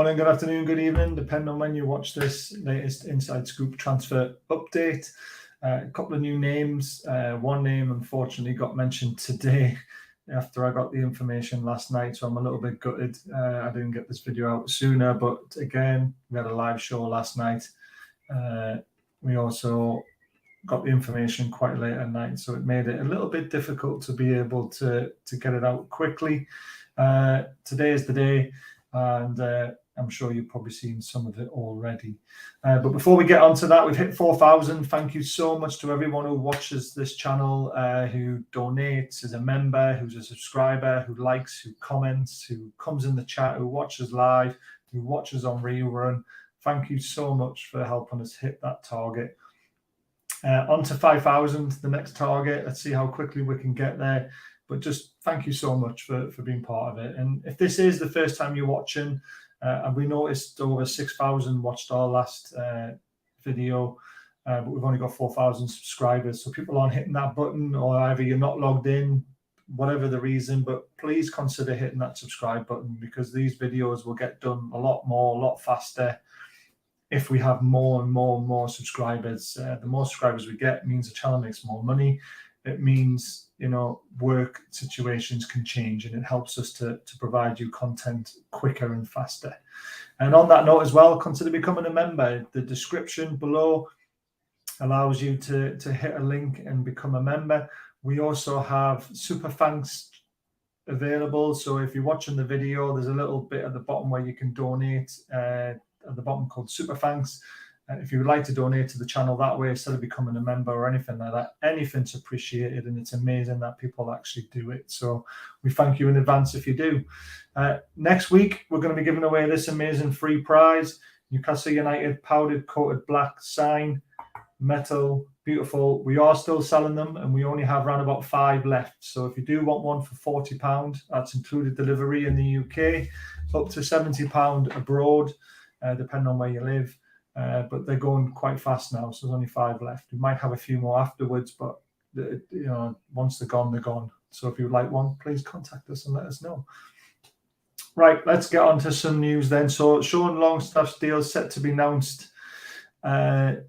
morning, good afternoon, good evening, depending on when you watch this latest Inside Scoop transfer update. A couple of new names. One name, unfortunately, got mentioned today after I got the information last night, so I'm a little bit gutted. I didn't get this video out sooner, but again, we had a live show last night. We also got the information quite late at night, so it made it a little bit difficult to be able to get it out quickly. Today is the day, and I'm sure you've probably seen some of it already. But before we get on to that, we've hit 4,000. Thank you so much to everyone who watches this channel, who donates, is a member, who's a subscriber, who likes, who comments, who comes in the chat, who watches live, who watches on rerun. Thank you so much for helping us hit that target. On to 5,000, the next target. Let's see how quickly we can get there. But just thank you so much for being part of it. And if this is the first time you're watching, and we noticed over 6,000 watched our last video, but we've only got 4,000 subscribers. So people aren't hitting that button, or either you're not logged in, whatever the reason, but please consider hitting that subscribe button, because these videos will get done a lot more, a lot faster if we have more and more and more subscribers. The more subscribers we get means the channel makes more money. It means, you know, work situations can change, and it helps us to provide you content quicker and faster. And on that note as well, consider becoming a member. The description below allows you to hit a link and become a member. We also have super thanks available. So if you're watching the video, there's a little bit at the bottom where you can donate, at the bottom called super thanks. If you would like to donate to the channel that way, instead of becoming a member or anything like that, anything's appreciated, and it's amazing that people actually do it. So we thank you in advance if you do. Next week, we're going to be giving away this amazing free prize: Newcastle United powdered coated black sign, metal, beautiful. We are still selling them, and we only have around about 5 left. So if you do want one for £40, that's included delivery in the UK, up to £70 abroad, depending on where you live. But they're going quite fast now, so there's only 5 left. We might have a few more afterwards, but you know, once they're gone, they're gone. So if you'd like one, please contact us and let us know. Right, let's get on to some news then. So Sean Longstaff's deal is set to be announced. 3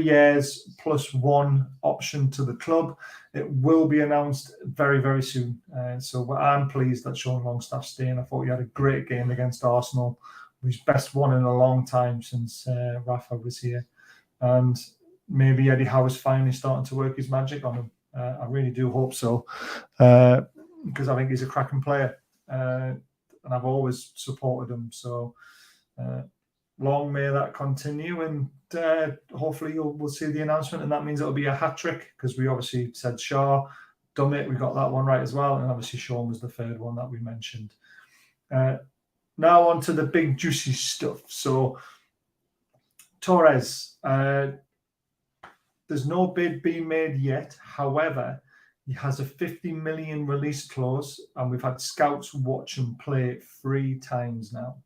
years plus 1 option to the club. It will be announced very, very soon. So I'm pleased that Sean Longstaff's staying. I thought he had a great game against Arsenal. His best one in a long time since Rafa was here. And maybe Eddie Howe is finally starting to work his magic on him. I really do hope so, because I think he's a cracking player. And I've always supported him. So long may that continue. And hopefully we'll see the announcement. And that means it'll be a hat-trick, because we obviously said Shaw, Dummett, we got that one right as well. And obviously Sean was the third one that we mentioned. Now on to the big juicy stuff. So Torres, there's no bid being made yet. However, he has a 50 million release clause, and we've had scouts watch him play 3 times now.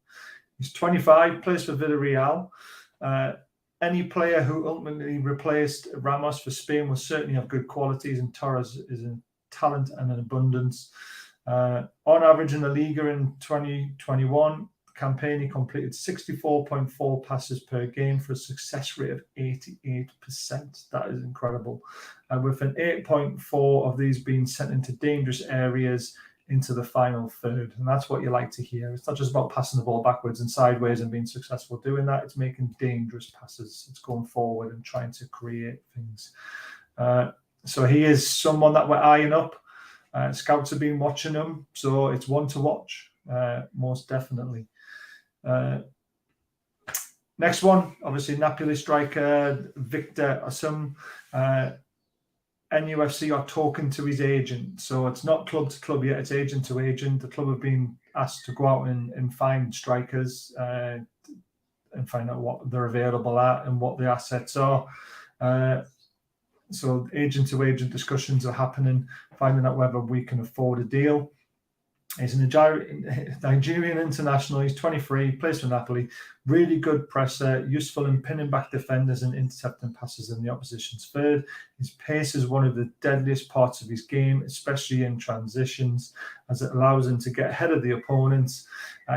He's 25, plays for Villarreal. Any player who ultimately replaced Ramos for Spain will certainly have good qualities, and Torres is a talent and an abundance. On average in the Liga in 2021 campaign, he completed 64.4 passes per game for a success rate of 88%. That is incredible. With an 8.4 of these being sent into dangerous areas into the final third. And that's what you like to hear. It's not just about passing the ball backwards and sideways and being successful doing that. It's making dangerous passes. It's going forward and trying to create things. So he is someone that we're eyeing up. Scouts have been watching him, so it's one to watch, most definitely. Next one, obviously Napoli striker Victor Osimhen. NUFC are talking to his agent, so it's not club to club yet, it's agent to agent. The club have been asked to go out and find strikers and find out what they're available at and what the assets are. So agent to agent discussions are happening, finding out whether we can afford a deal. He's a Nigerian international. He's 23, plays for Napoli. Really good presser, useful in pinning back defenders and intercepting passes in the opposition's third. His pace is one of the deadliest parts of his game, especially in transitions, as it allows him to get ahead of the opponents.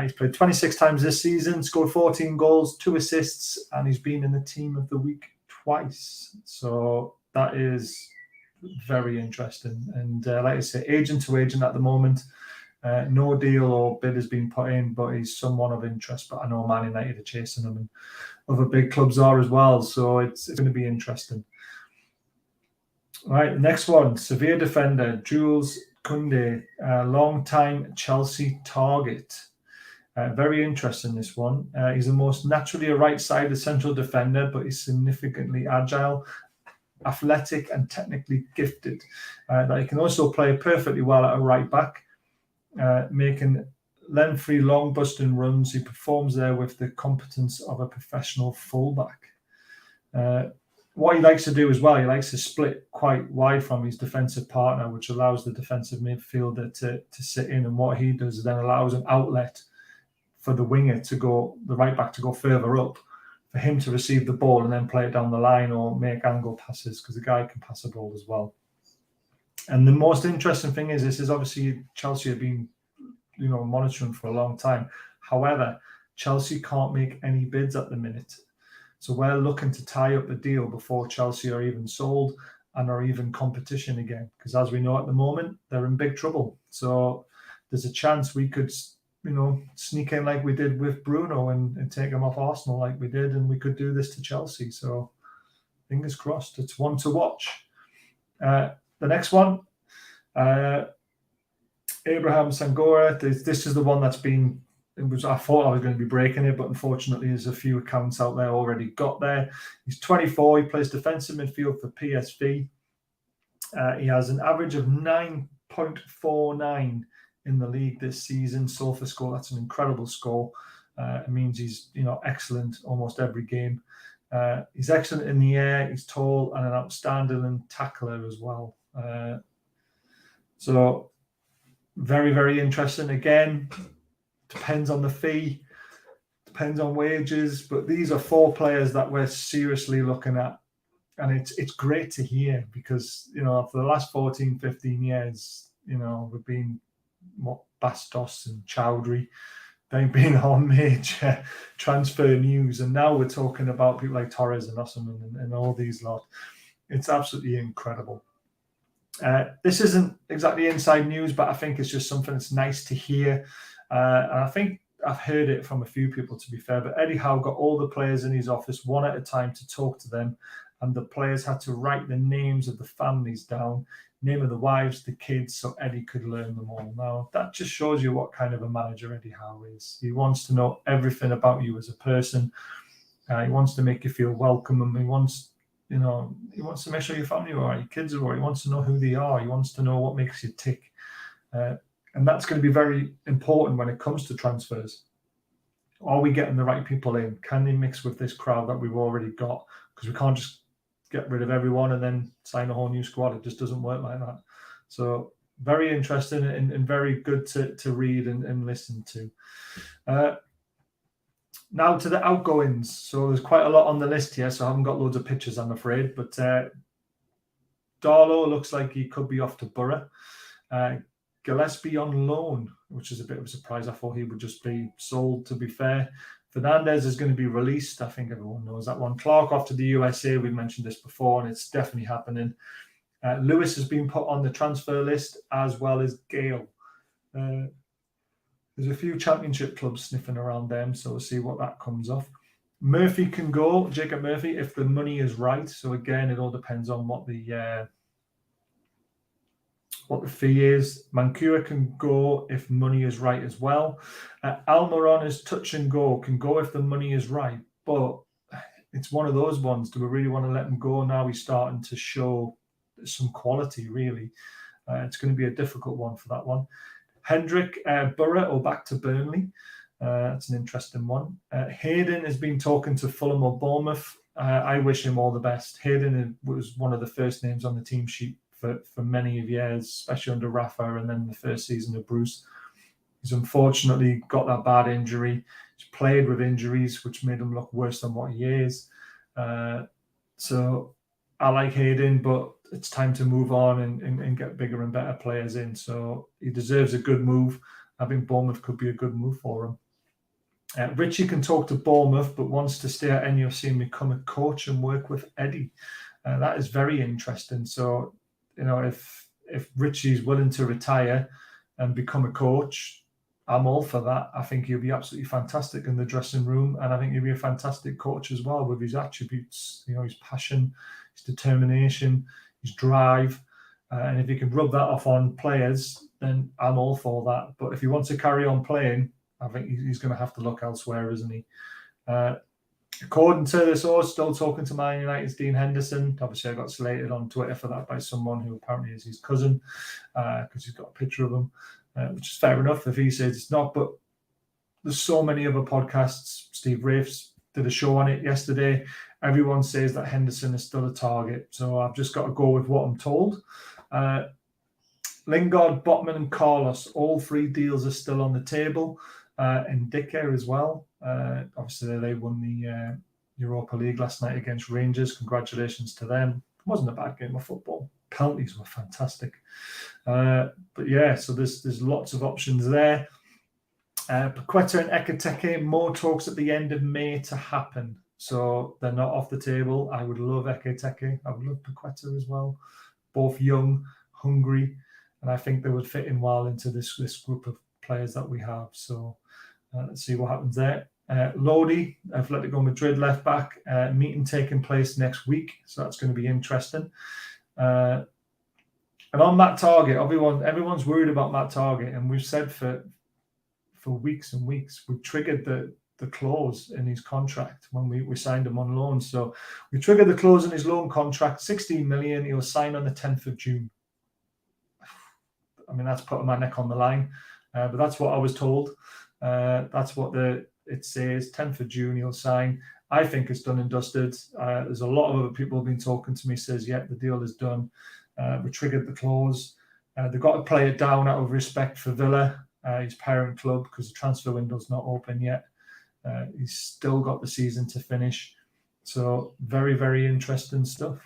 He's played 26 times this season, scored 14 goals, 2 assists, and he's been in the team of the week twice. So that is very interesting. And like I say, agent to agent at the moment. No deal or bid has been put in, but he's someone of interest. But I know Man United are chasing him, and other big clubs are as well. So it's going to be interesting. All right, the next one, Sevilla defender Jules Kounde, long-time Chelsea target. Very interesting, this one. He's the most naturally a right-sided central defender, but he's significantly agile, athletic, and technically gifted. He can also play perfectly well at a right-back. Making lengthy, long busting runs. He performs there with the competence of a professional fullback. What he likes to do as well, he likes to split quite wide from his defensive partner, which allows the defensive midfielder to sit in. And what he does is then allows an outlet for the winger to go, the right back to go further up, for him to receive the ball and then play it down the line or make angle passes, because the guy can pass a ball as well. And the most interesting thing is, this is obviously Chelsea have been, monitoring for a long time. However, Chelsea can't make any bids at the minute. So we're looking to tie up a deal before Chelsea are even sold and are even competition again. Because as we know at the moment, they're in big trouble. So there's a chance we could, sneak in like we did with Bruno and take him off Arsenal like we did. And we could do this to Chelsea. So fingers crossed. It's one to watch. The next one, Abraham Sangare. This is the one that's been. I thought I was going to be breaking it, but unfortunately, there's a few accounts out there already got there. He's 24. He plays defensive midfield for PSV. He has an average of 9.49 in the league this season. SofaScore score. That's an incredible score. It means he's excellent almost every game. He's excellent in the air. He's tall and an outstanding tackler as well. So very, very interesting. Again, depends on the fee, depends on wages, but these are 4 players that we're seriously looking at. And it's great to hear, because, for the last 14, 15 years, we've been Bastos and Chowdhury. They've been on major transfer news. And now we're talking about people like Torres and Osimhen and all these lot. It's absolutely incredible. This isn't exactly inside news, but I think it's just something that's nice to hear. And I think I've heard it from a few people, to be fair, but Eddie Howe got all the players in his office one at a time to talk to them, and the players had to write the names of the families down, name of the wives, the kids, so Eddie could learn them all. Now, that just shows you what kind of a manager Eddie Howe is. He wants to know everything about you as a person. He wants to make you feel welcome, and he wants to make sure your family are all right, your kids are all right. He wants to know who they are. He wants to know what makes you tick. And that's going to be very important when it comes to transfers. Are we getting the right people in? Can they mix with this crowd that we've already got? Because we can't just get rid of everyone and then sign a whole new squad. It just doesn't work like that. So very interesting and very good to read and listen to. Now to the outgoings. So there's quite a lot on the list here, so I haven't got loads of pictures, I'm afraid. But Darlow looks like he could be off to Borough. Gillespie on loan, which is a bit of a surprise. I thought he would just be sold, to be fair. Fernandez is going to be released. I think everyone knows that one. Clark off to the USA. We've mentioned this before, and it's definitely happening. Lewis has been put on the transfer list, as well as Gale. There's a few championship clubs sniffing around them, so we'll see what that comes off. Murphy can go, Jacob Murphy, if the money is right. So again, it all depends on what the fee is. Mancura can go if money is right as well. Almiron is touch and go, can go if the money is right, but it's one of those ones. Do we really want to let him go now? He's starting to show some quality, really. It's going to be a difficult one for that one. Hendrick, Borough or back to Burnley. That's an interesting one. Hayden has been talking to Fulham or Bournemouth. I wish him all the best. Hayden was one of the first names on the team sheet for many of years, especially under Rafa and then the first season of Bruce. He's unfortunately got that bad injury. He's played with injuries, which made him look worse than what he is. So I like Hayden, but it's time to move on and get bigger and better players in. So he deserves a good move. I think Bournemouth could be a good move for him. Richie can talk to Bournemouth, but wants to stay at NUFC and become a coach and work with Eddie. That is very interesting. So, if Richie's willing to retire and become a coach, I'm all for that. I think he'll be absolutely fantastic in the dressing room, and I think he'll be a fantastic coach as well with his attributes, his passion, his determination, his drive. And if he can rub that off on players, then I'm all for that. But if he wants to carry on playing, I think he's going to have to look elsewhere, isn't he? According to the source, still talking to Man United's Dean Henderson. Obviously, I got slated on Twitter for that by someone who apparently is his cousin, because he's got a picture of him, which is fair enough if he says it's not. But there's so many other podcasts. Steve Rafes did a show on it yesterday. Everyone says that Henderson is still a target. So I've just got to go with what I'm told. Lingard, Botman and Carlos, all 3 deals are still on the table. And Dicker as well. Obviously, they won the Europa League last night against Rangers. Congratulations to them. It wasn't a bad game of football. Penalties were fantastic. But yeah, so there's lots of options there. Paqueta and Ekitike, more talks at the end of May to happen. So they're not off the table. I would love Ekitike. I would love Paqueta as well. Both young, hungry, and I think they would fit in well into this group of players that we have. So let's see what happens there. Lodi, Atletico Madrid left back, meeting taking place next week. So that's going to be interesting. And on Matt Target, everyone's worried about Matt Target. And we've said for weeks and weeks, we've triggered the clause in his contract when we signed him on loan. So we triggered the clause in his loan contract, 16 million. He will sign on the 10th of June. I mean, that's putting my neck on the line. But that's what I was told. That's what it says. 10th of June, he'll sign. I think it's done and dusted. There's a lot of other people who have been talking to me, says, yeah, the deal is done. We triggered the clause. They've got to play it down out of respect for Villa, his parent club, because the transfer window's not open yet. He's still got the season to finish. So very, very interesting stuff.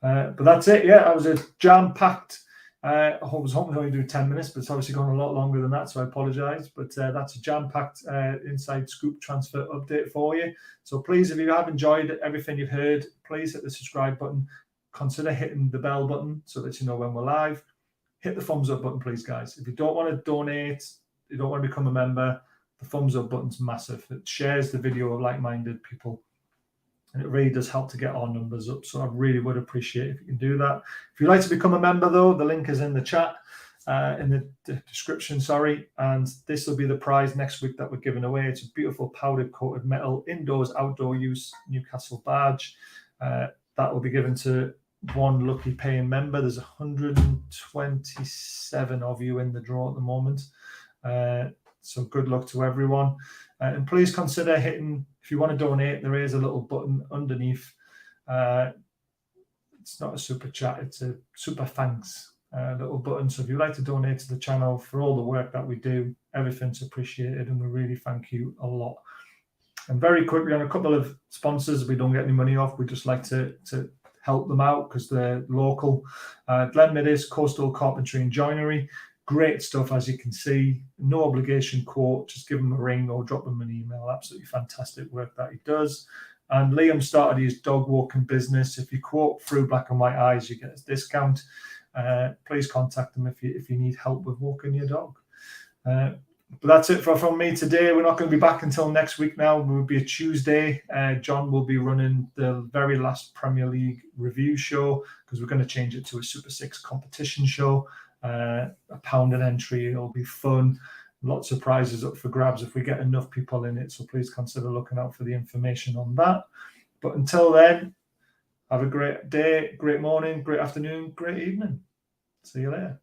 But that's it. Yeah, that was a jam-packed. I was hoping to only do 10 minutes, but it's obviously gone a lot longer than that, so I apologise. But that's a jam-packed inside scoop transfer update for you. So please, if you have enjoyed everything you've heard, please hit the subscribe button. Consider hitting the bell button so that you know when we're live. Hit the thumbs up button, please, guys. If you don't want to donate, you don't want to become a member, the thumbs up button's massive. It shares the video of like-minded people. And it really does help to get our numbers up. So I really would appreciate if you can do that. If you'd like to become a member, though, the link is in the chat, in the description, sorry. And this will be the prize next week that we're giving away. It's a beautiful powdered coated metal, indoors, outdoor use, Newcastle badge. That will be given to one lucky paying member. There's 127 of you in the draw at the moment. So good luck to everyone. And please consider hitting, if you want to donate, there is a little button underneath. It's not a super chat, it's a super thanks little button. So if you'd like to donate to the channel for all the work that we do, everything's appreciated and we really thank you a lot. And very quickly on a couple of sponsors we don't get any money off, we just like to help them out because they're local. Glen Middis, Coastal Carpentry and Joinery. Great stuff, as you can see. No obligation quote. Just give him a ring or drop him an email. Absolutely fantastic work that he does. And Liam started his dog walking business. If you quote through Black and White Eyes, you get a discount. Please contact him if you need help with walking your dog. But that's it from me today. We're not going to be back until next week now. It will be a Tuesday. John will be running the very last Premier League review show because we're going to change it to a Super 6 competition show. £1 an entry. It'll be fun. Lots of prizes up for grabs if we get enough people in it. So please consider looking out for the information on that. But until then, have a great day, great morning, great afternoon, great evening. See you later.